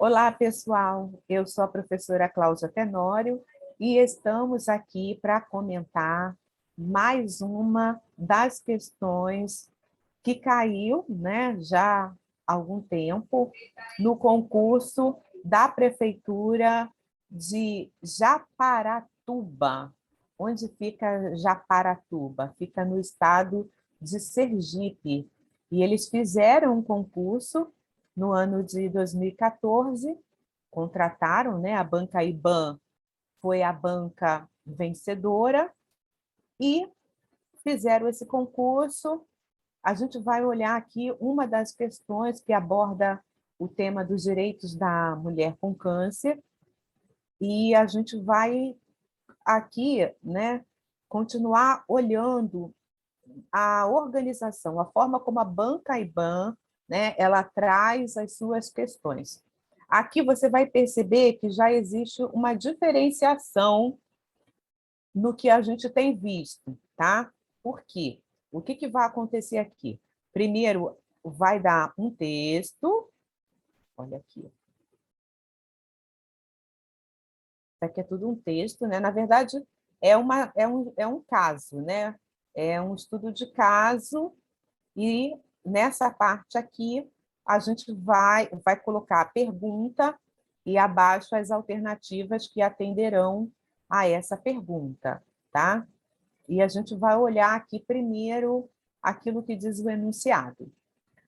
Olá, pessoal. Eu sou a professora Cláudia Tenório e estamos aqui para comentar mais uma das questões que caiu, né, já há algum tempo, no concurso da Prefeitura de Japaratuba. Onde fica Japaratuba? Fica no estado de Sergipe. E eles fizeram um concurso no ano de 2014, contrataram, né, a banca IBAN foi a banca vencedora e fizeram esse concurso. A gente vai olhar aqui uma das questões que aborda o tema dos direitos da mulher com câncer e a gente vai aqui, né, continuar olhando a organização, a forma como a banca IBAN, né, ela traz as suas questões. Aqui você vai perceber que já existe uma diferenciação no que a gente tem visto, tá? Por quê? O que vai acontecer aqui? Primeiro, vai dar um texto, olha aqui. Isso aqui é tudo um texto, né? Na verdade, é um caso, né? É um estudo de caso. E nessa parte aqui, a gente vai colocar a pergunta e abaixo as alternativas que atenderão a essa pergunta, tá? E a gente vai olhar aqui primeiro aquilo que diz o enunciado.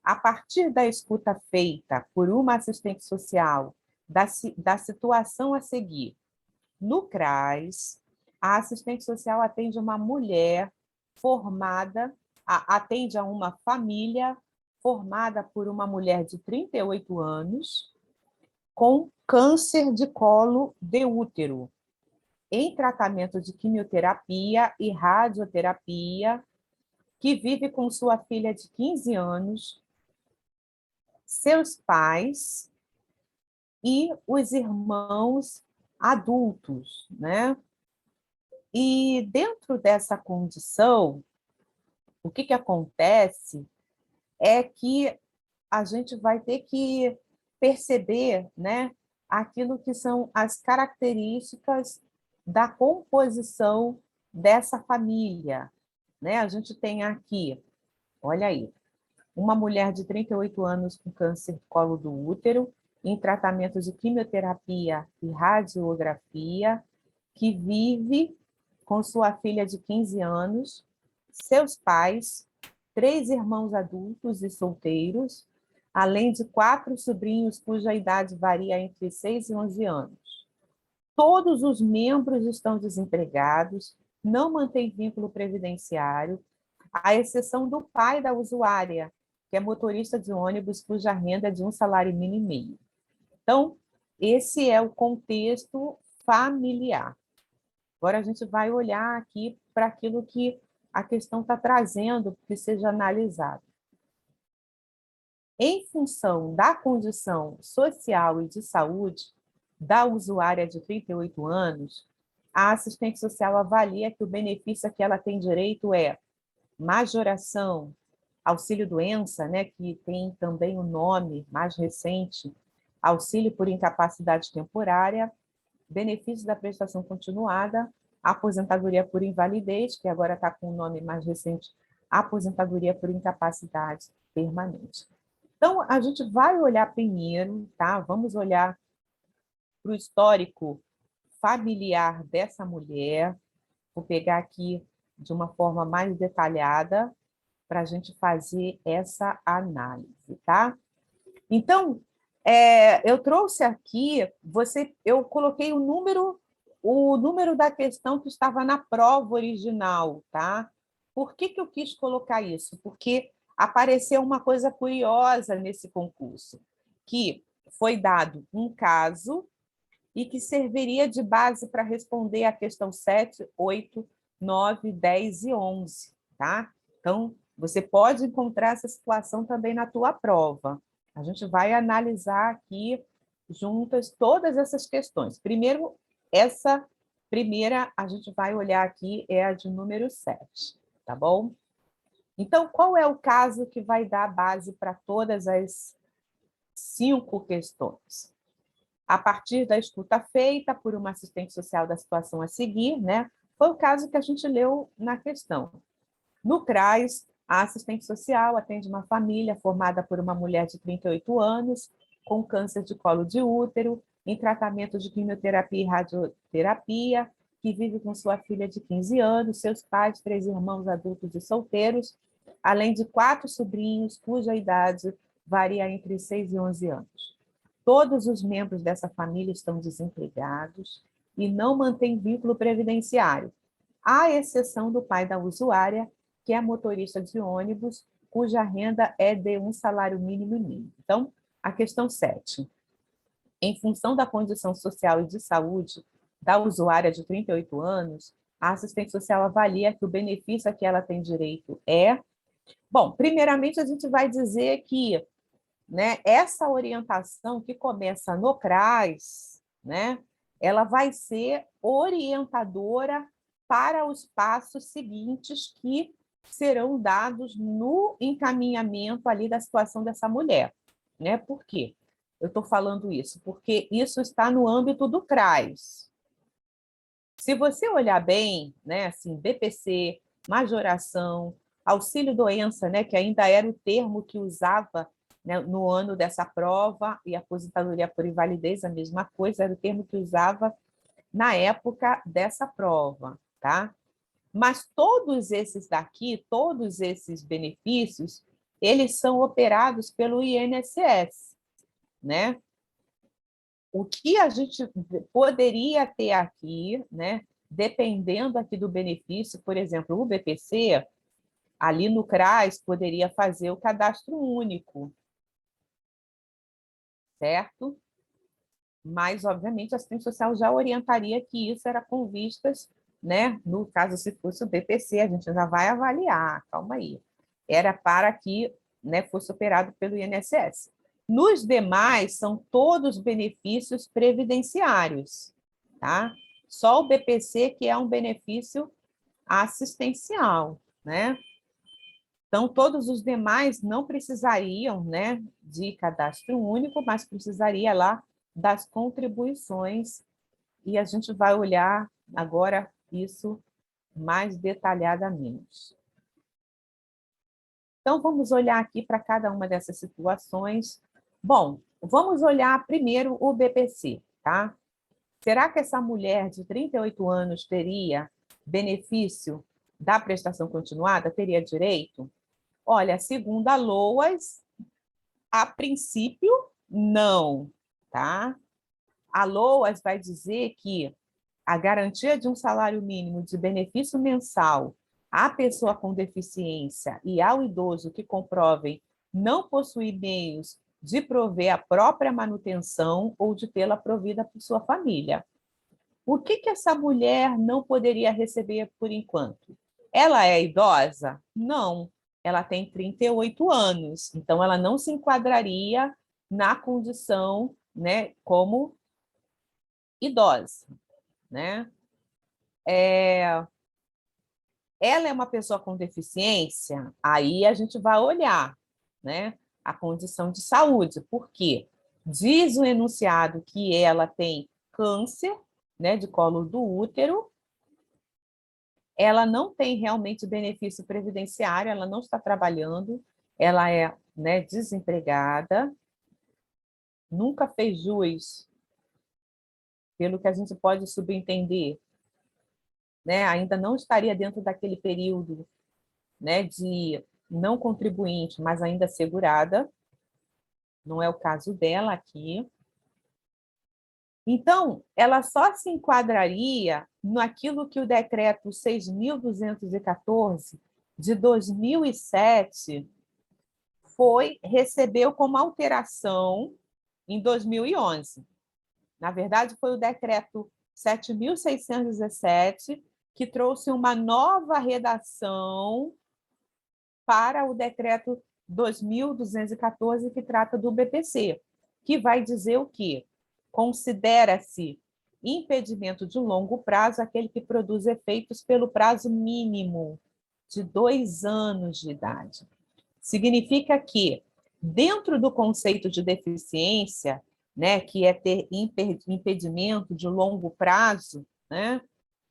A partir da escuta feita por uma assistente social da situação a seguir, no CRAS, a assistente social atende uma mulher formada, atende a uma família formada por uma mulher de 38 anos com câncer de colo de útero, em tratamento de quimioterapia e radioterapia, que vive com sua filha de 15 anos, seus pais e os irmãos adultos, né? E dentro dessa condição, o que acontece é que a gente vai ter que perceber, né, aquilo que são as características da composição dessa família, né? A gente tem aqui, olha aí, uma mulher de 38 anos com câncer de colo do útero, em tratamento de quimioterapia e radiografia, que vive com sua filha de 15 anos, seus pais, 3 irmãos adultos e solteiros, além de 4 sobrinhos cuja idade varia entre 6 e 11 anos. Todos os membros estão desempregados, não mantêm vínculo previdenciário, à exceção do pai da usuária, que é motorista de ônibus cuja renda é de um salário mínimo e meio. Então, esse é o contexto familiar. Agora a gente vai olhar aqui para aquilo que a questão está trazendo que seja analisado. Em função da condição social e de saúde da usuária de 38 anos, a assistente social avalia que o benefício a que ela tem direito é majoração, auxílio-doença, né, que tem também o nome mais recente, auxílio por incapacidade temporária, benefício da prestação continuada, aposentadoria por invalidez, que agora está com o nome mais recente, aposentadoria por incapacidade permanente. Então, a gente vai olhar primeiro, tá? Vamos olhar para o histórico familiar dessa mulher. Vou pegar aqui de uma forma mais detalhada para a gente fazer essa análise, tá? Então, eu trouxe aqui, eu coloquei o número da questão que estava na prova original, tá? Por que eu quis colocar isso? Porque apareceu uma coisa curiosa nesse concurso, que foi dado um caso e que serviria de base para responder a questão 7, 8, 9, 10 e 11, tá? Então, você pode encontrar essa situação também na tua prova. A gente vai analisar aqui juntas todas essas questões. Primeiro, essa primeira a gente vai olhar aqui é a de número 7, tá bom? Então, qual é o caso que vai dar base para todas as 5 questões? a partir da escuta feita por uma assistente social da situação a seguir, né? Foi o caso que a gente leu na questão. No CRAS, a assistente social atende uma família formada por uma mulher de 38 anos, com câncer de colo de útero, em tratamento de quimioterapia e radioterapia, que vive com sua filha de 15 anos, seus pais, 3 irmãos adultos e solteiros, além de 4 sobrinhos, cuja idade varia entre 6 e 11 anos. Todos os membros dessa família estão desempregados e não mantêm vínculo previdenciário, à exceção do pai da usuária, que é motorista de ônibus, cuja renda é de um salário mínimo e mínimo. Então, a questão 7. Em função da condição social e de saúde da usuária de 38 anos, a assistente social avalia que o benefício a que ela tem direito é... Bom, primeiramente, a gente vai dizer que, né, essa orientação que começa no CRAS, né, ela vai ser orientadora para os passos seguintes que serão dados no encaminhamento ali da situação dessa mulher. Né? Por quê? Eu estou falando isso? Porque isso está no âmbito do CRAS. Se você olhar bem, né, assim, BPC, majoração, auxílio-doença, né, que ainda era o termo que usava, né, no ano dessa prova, e aposentadoria por invalidez, a mesma coisa, era o termo que usava na época dessa prova, tá? Mas todos esses daqui, todos esses benefícios, eles são operados pelo INSS, né? O que a gente poderia ter aqui, né, dependendo aqui do benefício, por exemplo, o BPC, ali no CRAS, poderia fazer o cadastro único, certo? Mas, obviamente, a assistente social já orientaria que isso era com vistas, né? No caso, se fosse o BPC, a gente já vai avaliar, calma aí. Era para que, né, fosse operado pelo INSS. Nos demais, são todos benefícios previdenciários, tá? Só o BPC que é um benefício assistencial, né? Então, todos os demais não precisariam, né, de cadastro único, mas precisaria lá das contribuições, e a gente vai olhar agora isso mais detalhadamente. Então, vamos olhar aqui para cada uma dessas situações. Bom, vamos olhar primeiro o BPC, tá? Será que essa mulher de 38 anos teria benefício da prestação continuada? Teria direito? Olha, segundo a LOAS, a princípio, não, tá? A LOAS vai dizer que a garantia de um salário mínimo de benefício mensal à pessoa com deficiência e ao idoso que comprovem não possuir meios de prover a própria manutenção ou de tê-la provida por sua família. O que essa mulher não poderia receber por enquanto? Ela é idosa? Não. Ela tem 38 anos, então ela não se enquadraria na condição, né, como idosa, né? Ela é uma pessoa com deficiência, aí a gente vai olhar, né, a condição de saúde, porque diz o enunciado que ela tem câncer, né, de colo do útero, ela não tem realmente benefício previdenciário, ela não está trabalhando, ela é, né, desempregada, nunca fez jus, pelo que a gente pode subentender, né, ainda não estaria dentro daquele período, né, de não contribuinte, mas ainda segurada, não é o caso dela aqui. Então, ela só se enquadraria naquilo que o decreto 6.214 de 2007 recebeu como alteração em 2011. Na verdade, foi o decreto 7.617 que trouxe uma nova redação para o decreto 2.214, que trata do BPC, que vai dizer o quê? Considera-se impedimento de longo prazo aquele que produz efeitos pelo prazo mínimo de 2 anos de idade. Significa que, dentro do conceito de deficiência, né, que é ter impedimento de longo prazo, né?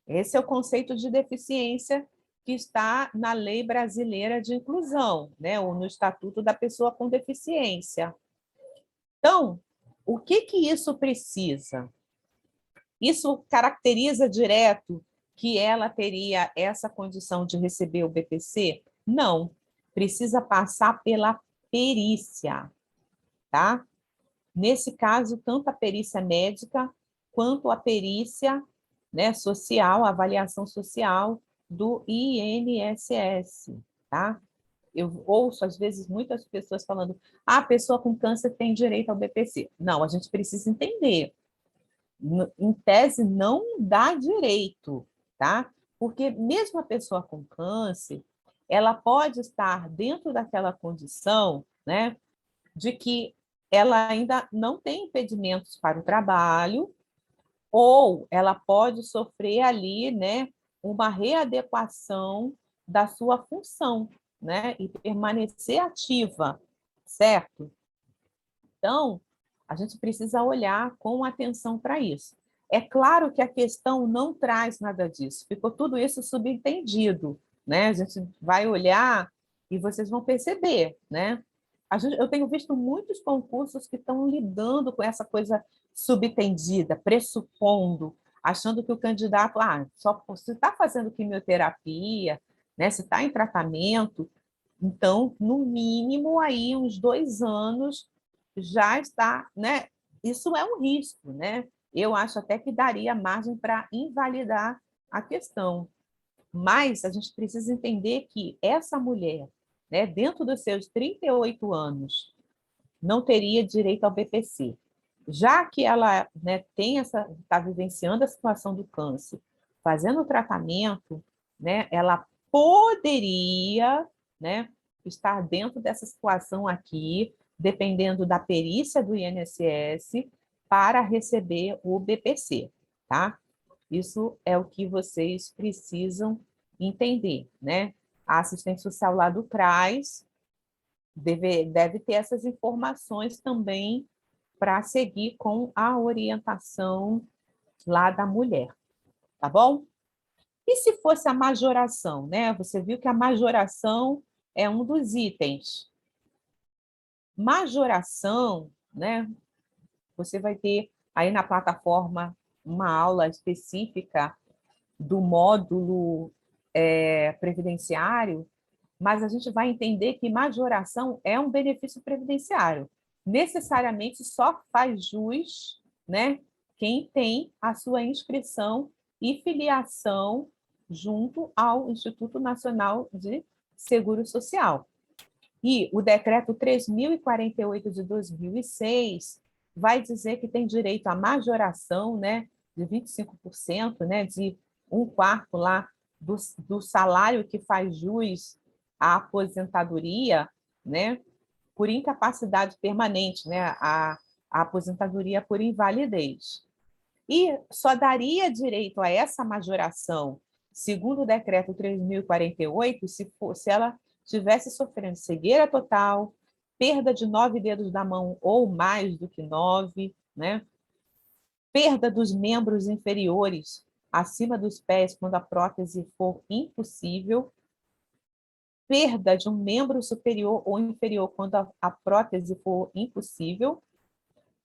Esse é o conceito de deficiência que está na Lei Brasileira de Inclusão, né, ou no Estatuto da Pessoa com Deficiência. Então, o que que isso precisa? Isso caracteriza direto que ela teria essa condição de receber o BPC? Não, precisa passar pela perícia, tá? Nesse caso, tanto a perícia médica quanto a perícia, né, social, a avaliação social do INSS, tá? Eu ouço, às vezes, muitas pessoas falando: ah, a pessoa com câncer tem direito ao BPC. Não, a gente precisa entender. Em tese, não dá direito, tá? Porque mesmo a pessoa com câncer, ela pode estar dentro daquela condição, né, de que ela ainda não tem impedimentos para o trabalho, ou ela pode sofrer ali, né, uma readequação da sua função, né, e permanecer ativa, certo? Então, a gente precisa olhar com atenção para isso. É claro que a questão não traz nada disso, ficou tudo isso subentendido, né? A gente vai olhar e vocês vão perceber, né? Eu tenho visto muitos concursos que estão lidando com essa coisa subentendida, pressupondo, achando que o candidato, só se está fazendo quimioterapia, né? Se está em tratamento, então, no mínimo, aí uns 2 anos já está, né? Isso é um risco, né? Eu acho até que daria margem para invalidar a questão. Mas a gente precisa entender que essa mulher, né, dentro dos seus 38 anos, não teria direito ao BPC. Já que ela, né, está vivenciando a situação do câncer, fazendo o tratamento, né, ela poderia, né, estar dentro dessa situação aqui, dependendo da perícia do INSS, para receber o BPC, tá? Isso é o que vocês precisam entender, né? A assistente social lá do CRAS deve ter essas informações também para seguir com a orientação lá da mulher, tá bom? E se fosse a majoração, né? Você viu que a majoração é um dos itens. Majoração, né? Você vai ter aí na plataforma uma aula específica do módulo previdenciário, mas a gente vai entender que majoração é um benefício previdenciário. Necessariamente só faz jus, né, quem tem a sua inscrição e filiação junto ao Instituto Nacional de Seguro Social. E o decreto 3.048 de 2006 vai dizer que tem direito à majoração, né, de 25%, né, de 1/4 lá do salário que faz jus à aposentadoria, né, por incapacidade permanente, né, a aposentadoria por invalidez. E só daria direito a essa majoração, segundo o decreto 3.048, se ela estivesse sofrendo cegueira total, perda de 9 dedos da mão ou mais do que 9, né? Perda dos membros inferiores acima dos pés quando a prótese for impossível, perda de um membro superior ou inferior quando a prótese for impossível,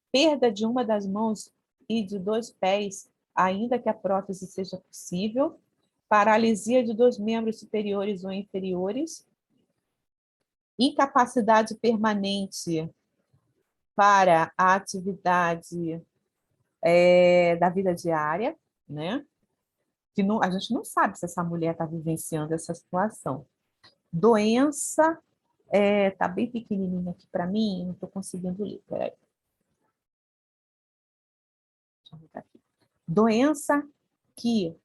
perda de uma das mãos e de 2 pés, ainda que a prótese seja possível, paralisia de 2 membros superiores ou inferiores, incapacidade permanente para a atividade da vida diária, né? Que não, a gente não sabe se essa mulher está vivenciando essa situação. Doença, está bem pequenininha aqui para mim, não estou conseguindo ler, peraí. Deixa eu botar aqui. Doença que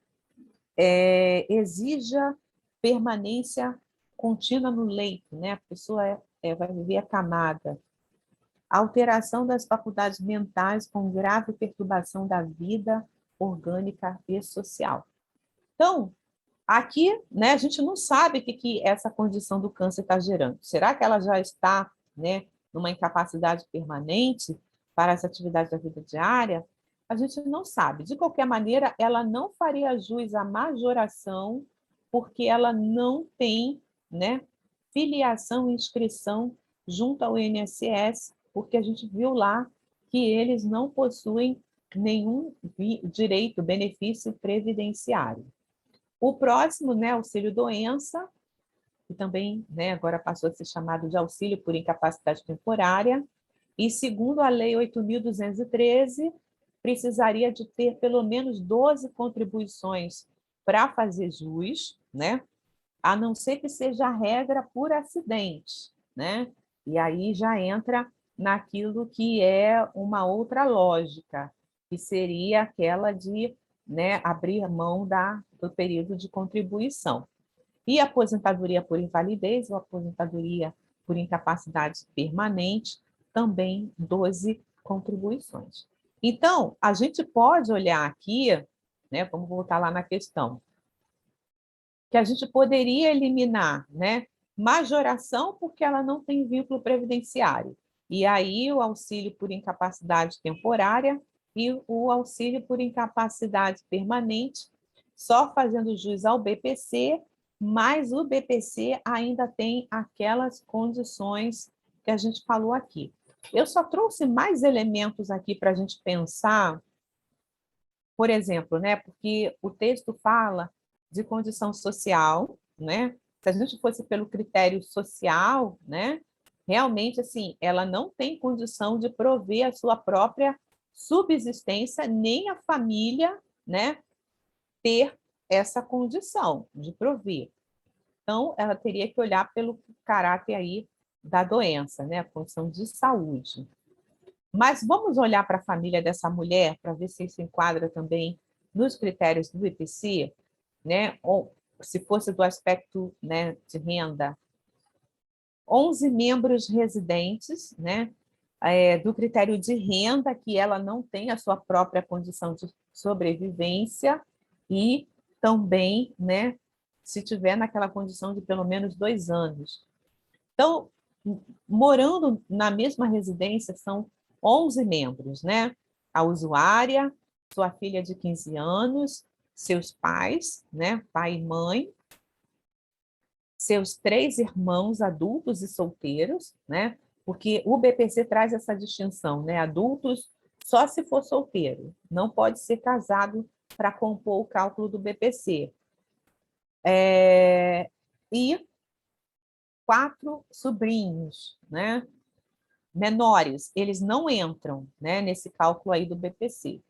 exija permanência contínua no leito, né? A pessoa vai viver acamada. Alteração das faculdades mentais com grave perturbação da vida orgânica e social. Então, aqui, né, a gente não sabe o que essa condição do câncer está gerando. Será que ela já está, né, numa incapacidade permanente para as atividades da vida diária, a gente não sabe. De qualquer maneira, ela não faria jus à majoração, porque ela não tem, né, filiação e inscrição junto ao INSS, porque a gente viu lá que eles não possuem nenhum direito, benefício previdenciário. O próximo, né, auxílio-doença, que também, né, agora passou a ser chamado de auxílio por incapacidade temporária, e segundo a Lei 8.213, precisaria de ter pelo menos 12 contribuições para fazer jus, né? A não ser que seja a regra por acidente, né? E aí já entra naquilo que é uma outra lógica, que seria aquela de, né, abrir mão do período de contribuição. E a aposentadoria por invalidez ou aposentadoria por incapacidade permanente, também 12 contribuições. Então, a gente pode olhar aqui, né, vamos voltar lá na questão, que a gente poderia eliminar, né, majoração porque ela não tem vínculo previdenciário. E aí o auxílio por incapacidade temporária e o auxílio por incapacidade permanente, só fazendo jus ao BPC, mas o BPC ainda tem aquelas condições que a gente falou aqui. Eu só trouxe mais elementos aqui para a gente pensar, por exemplo, né, porque o texto fala de condição social, né? Se a gente fosse pelo critério social, né, realmente assim, ela não tem condição de prover a sua própria subsistência, nem a família, né, ter essa condição de prover. Então, ela teria que olhar pelo caráter aí da doença, né, a condição de saúde. Mas vamos olhar para a família dessa mulher para ver se isso enquadra também nos critérios do IPC, né? Ou se fosse do aspecto, né, de renda, 11 membros residentes, né? Do critério de renda, que ela não tem a sua própria condição de sobrevivência, e também, né, se tiver naquela condição de pelo menos 2 anos. Então, morando na mesma residência, são 11 membros, né? A usuária, sua filha de 15 anos, seus pais, né? Pai e mãe, seus 3 irmãos adultos e solteiros, né? Porque o BPC traz essa distinção, né? Adultos só se for solteiro, não pode ser casado para compor o cálculo do BPC. E 4 sobrinhos, né? Menores, eles não entram, né, nesse cálculo aí do BPC.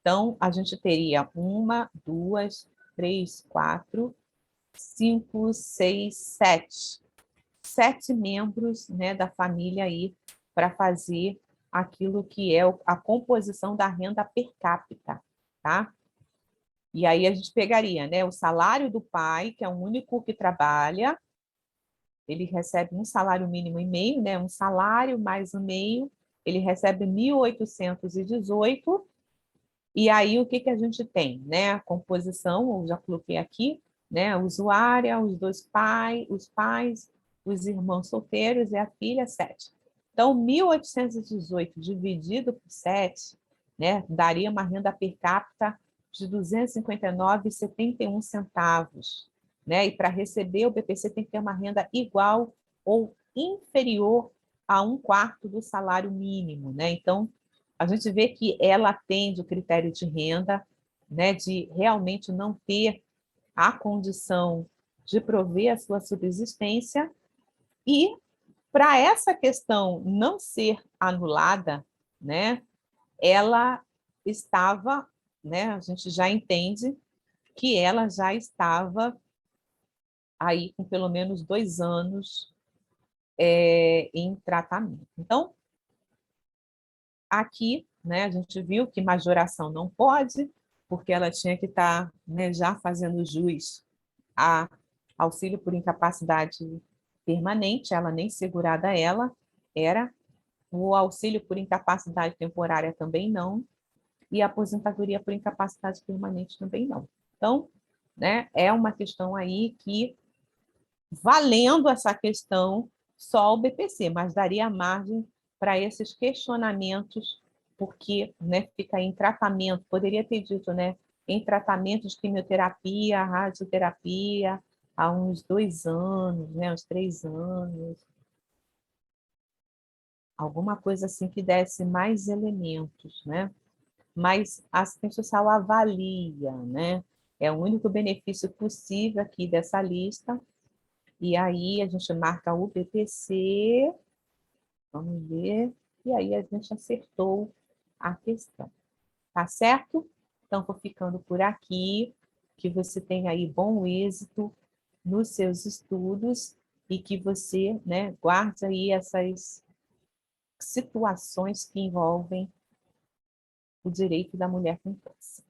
Então, a gente teria 1, 2, 3, 4, 5, 6, 7. 7 membros, né, da família aí para fazer aquilo que é a composição da renda per capita, tá? E aí a gente pegaria, né, o salário do pai, que é o único que trabalha, ele recebe um salário mínimo e meio, né? Um salário mais o meio, ele recebe 1.818, e aí o que, que a gente tem? Né? A composição, eu já coloquei aqui, né? A usuária, os pais, os irmãos solteiros e a filha, 7. Então, 1.818 dividido por 7, né? Daria uma renda per capita de 259,71 centavos. Né? E para receber o BPC tem que ter uma renda igual ou inferior a 1/4 do salário mínimo. Né? Então, a gente vê que ela atende o critério de renda, né, de realmente não ter a condição de prover a sua subsistência, e para essa questão não ser anulada, né, ela estava, né, a gente já entende que ela já estava aí com pelo menos 2 anos em tratamento. Então, aqui, né, a gente viu que majoração não pode, porque ela tinha que estar, né, já fazendo jus a auxílio por incapacidade permanente, ela nem segurada ela era, o auxílio por incapacidade temporária também não, e a aposentadoria por incapacidade permanente também não. Então, né, é uma questão aí que, valendo essa questão, só o BPC, mas daria margem para esses questionamentos porque, né, fica em tratamento, poderia ter dito, né, em tratamento de quimioterapia, radioterapia, há uns 2 anos, né, uns 3 anos, alguma coisa assim que desse mais elementos, né? Mas a assistente social avalia, né? É o único benefício possível aqui dessa lista, e aí a gente marca o BPC, vamos ver, e aí a gente acertou a questão. Tá certo? Então, vou ficando por aqui, que você tenha aí bom êxito nos seus estudos e que você, né, guarde aí essas situações que envolvem o direito da mulher com câncer.